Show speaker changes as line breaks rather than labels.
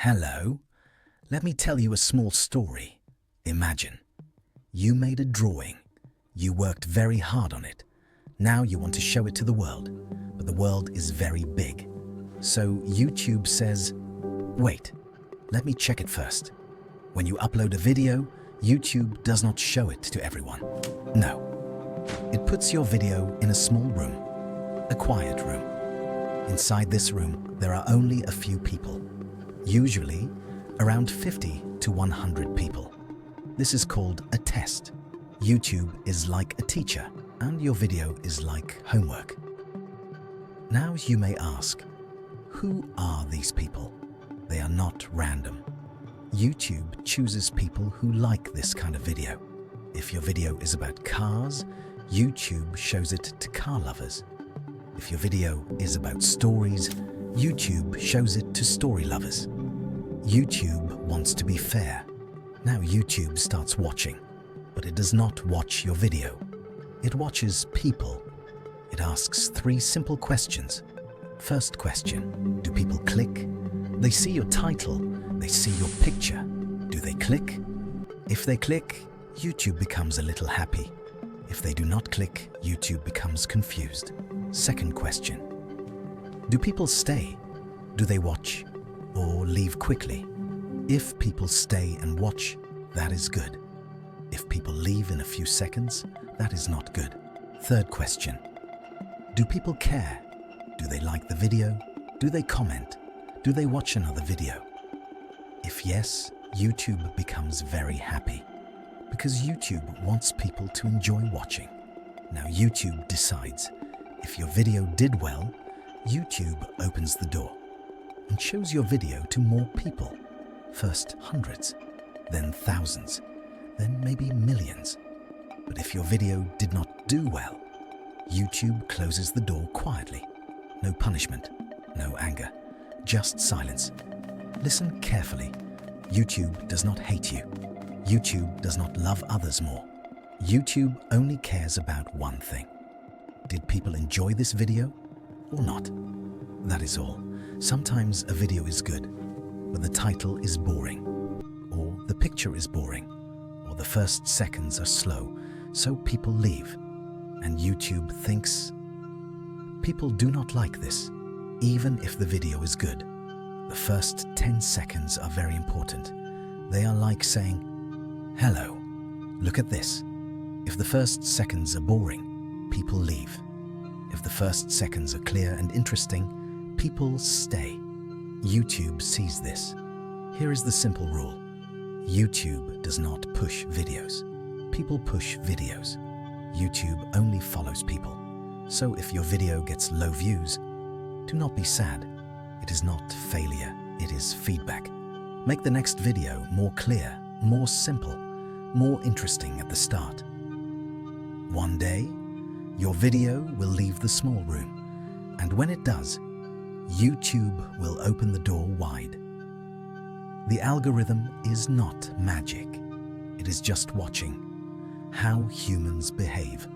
Hello, let me tell you a small story. Imagine, you made a drawing. You worked very hard on it. Now you want to show it to the world, but the world is very big. So YouTube says, wait, let me check it first. When you upload a video, YouTube does not show it to everyone. No. It puts your video in a small room, a quiet room. Inside this room, there are only a few people. Usually, around 50 to 100 people. This is called a test. YouTube is like a teacher, and your video is like homework. Now you may ask, who are these people? They are not random. YouTube chooses people who like this kind of video. If your video is about cars, YouTube shows it to car lovers. If your video is about stories, YouTube shows it to story lovers. YouTube wants to be fair. Now YouTube starts watching, but it does not watch your video. It watches people. It asks 3 simple questions. First question, do people click? They see your title, they see your picture. Do they click? If they click, YouTube becomes a little happy. If they do not click, YouTube becomes confused. Second question, do people stay? Do they watch or leave quickly? If people stay and watch, that is good. If people leave in a few seconds, that is not good. Third question, do people care? Do they like the video? Do they comment? Do they watch another video? If yes, YouTube becomes very happy because YouTube wants people to enjoy watching. Now YouTube decides if your video did well, YouTube opens the door and shows your video to more people. First hundreds, then thousands, then maybe millions. But if your video did not do well, YouTube closes the door quietly. No punishment, no anger, just silence. Listen carefully. YouTube does not hate you. YouTube does not love others more. YouTube only cares about one thing. Did people enjoy this video or not? That is all. Sometimes a video is good, but the title is boring, or the picture is boring, or the first seconds are slow, so people leave. And YouTube thinks, people do not like this, even if the video is good. The first 10 seconds are very important. They are like saying, hello, look at this. If the first seconds are boring, people leave. If the first seconds are clear and interesting, people stay. YouTube sees this. Here is the simple rule. YouTube does not push videos. People push videos. YouTube only follows people. So if your video gets low views, do not be sad. It is not failure, it is feedback. Make the next video more clear, more simple, more interesting at the start. One day, your video will leave the small room, and when it does, YouTube will open the door wide. The algorithm is not magic. It is just watching how humans behave.